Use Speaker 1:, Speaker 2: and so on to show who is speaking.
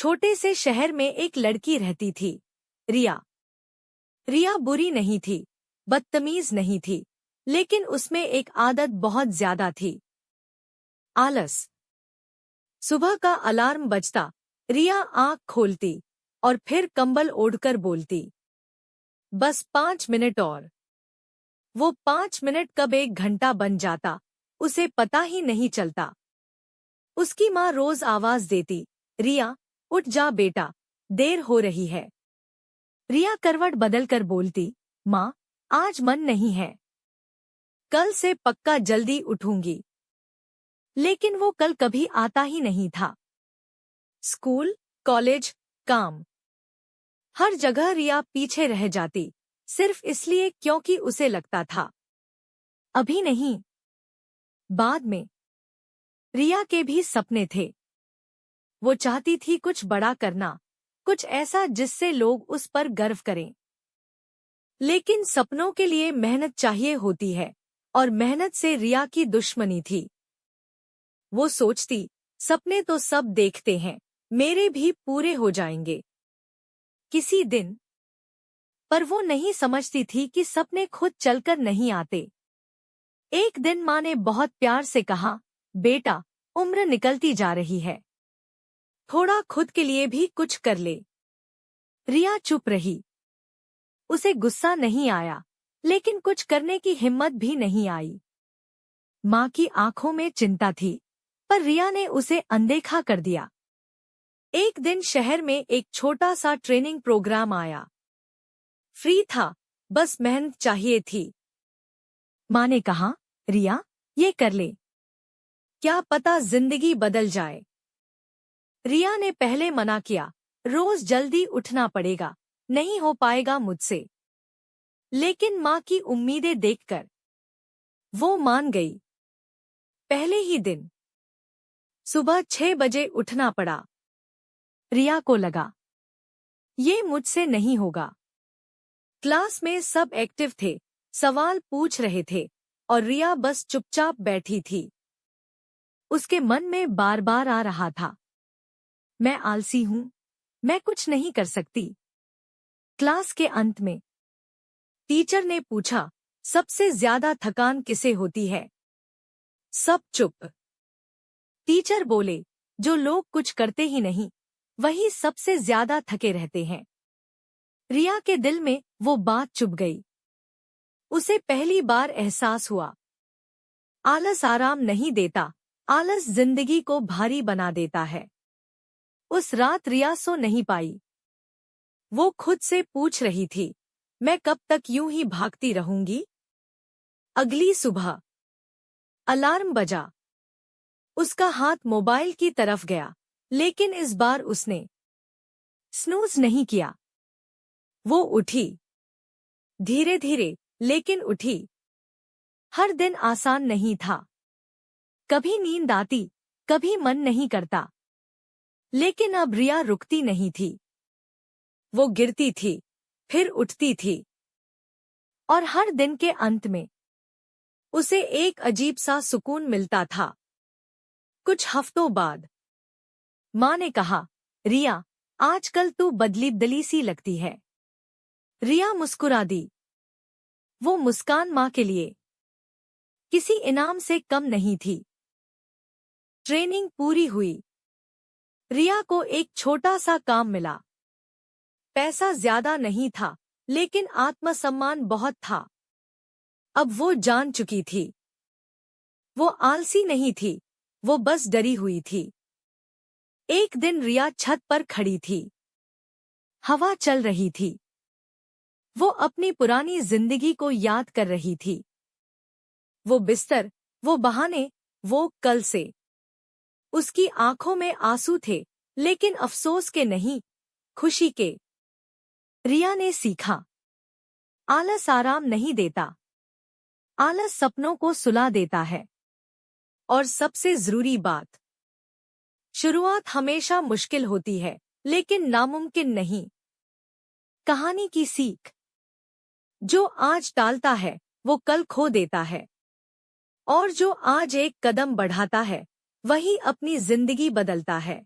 Speaker 1: छोटे से शहर में एक लड़की रहती थी, रिया। रिया बुरी नहीं थी, बदतमीज नहीं थी, लेकिन उसमें एक आदत बहुत ज्यादा थी, आलस। सुबह का अलार्म बजता, रिया आंख खोलती और फिर कंबल ओढ़कर बोलती, बस 5 मिनट और। वो 5 मिनट कब 1 घंटा बन जाता, उसे पता ही नहीं चलता। उसकी माँ रोज आवाज देती, रिया, उठ जा बेटा, देर हो रही है। रिया करवट बदलकर बोलती, माँ, आज मन नहीं है, कल से पक्का जल्दी उठूंगी। लेकिन वो कल कभी आता ही नहीं था। स्कूल, कॉलेज, काम, हर जगह रिया पीछे रह जाती, सिर्फ इसलिए क्योंकि उसे लगता था, अभी नहीं। बाद में रिया के भी सपने थे। वो चाहती थी कुछ बड़ा करना, कुछ ऐसा जिससे लोग उस पर गर्व करें। लेकिन सपनों के लिए मेहनत चाहिए होती है, और मेहनत से रिया की दुश्मनी थी। वो सोचती, सपने तो सब देखते हैं, मेरे भी पूरे हो जाएंगे किसी दिन। पर वो नहीं समझती थी कि सपने खुद चलकर नहीं आते। एक दिन माँ ने बहुत प्यार से कहा, बेटा, उम्र निकलती जा रही है, थोड़ा खुद के लिए भी कुछ कर ले। रिया चुप रही। उसे गुस्सा नहीं आया, लेकिन कुछ करने की हिम्मत भी नहीं आई। माँ की आंखों में चिंता थी, पर रिया ने उसे अनदेखा कर दिया। एक दिन शहर में एक छोटा सा ट्रेनिंग प्रोग्राम आया। फ्री था, बस मेहनत चाहिए थी। माँ ने कहा, रिया, ये कर ले, क्या पता जिंदगी बदल जाए। रिया ने पहले मना किया, रोज जल्दी उठना पड़ेगा, नहीं हो पाएगा मुझसे। लेकिन माँ की उम्मीदें देखकर वो मान गई। पहले ही दिन सुबह 6 बजे उठना पड़ा। रिया को लगा, ये मुझसे नहीं होगा। क्लास में सब एक्टिव थे, सवाल पूछ रहे थे, और रिया बस चुपचाप बैठी थी। उसके मन में बार बार आ रहा था, मैं आलसी हूँ, मैं कुछ नहीं कर सकती। क्लास के अंत में टीचर ने पूछा, सबसे ज्यादा थकान किसे होती है? सब चुप। टीचर बोले, जो लोग कुछ करते ही नहीं, वही सबसे ज्यादा थके रहते हैं। रिया के दिल में वो बात चुभ गई। उसे पहली बार एहसास हुआ, आलस आराम नहीं देता, आलस जिंदगी को भारी बना देता है। उस रात रिया सो नहीं पाई। वो खुद से पूछ रही थी, मैं कब तक यूं ही भागती रहूंगी? अगली सुबह अलार्म बजा। उसका हाथ मोबाइल की तरफ गया, लेकिन इस बार उसने स्नूज नहीं किया। वो उठी, धीरे धीरे, लेकिन उठी। हर दिन आसान नहीं था, कभी नींद आती, कभी मन नहीं करता। लेकिन अब रिया रुकती नहीं थी। वो गिरती थी, फिर उठती थी, और हर दिन के अंत में उसे एक अजीब सा सुकून मिलता था। कुछ हफ्तों बाद माँ ने कहा, रिया, आजकल तू बदली सी लगती है। रिया मुस्कुरा दी। वो मुस्कान माँ के लिए किसी इनाम से कम नहीं थी। ट्रेनिंग पूरी हुई। रिया को एक छोटा सा काम मिला। पैसा ज्यादा नहीं था, लेकिन आत्मसम्मान बहुत था। अब वो जान चुकी थी, वो आलसी नहीं थी, वो बस डरी हुई थी। एक दिन रिया छत पर खड़ी थी। हवा चल रही थी। वो अपनी पुरानी जिंदगी को याद कर रही थी। वो बिस्तर, वो बहाने, वो कल से। उसकी आंखों में आंसू थे, लेकिन अफसोस के नहीं, खुशी के। रिया ने सीखा, आलस आराम नहीं देता, आलस सपनों को सुला देता है। और सबसे जरूरी बात, शुरुआत हमेशा मुश्किल होती है, लेकिन नामुमकिन नहीं। कहानी की सीख, जो आज टालता है, वो कल खो देता है। और जो आज एक कदम बढ़ाता है, वही अपनी जिंदगी बदलता है।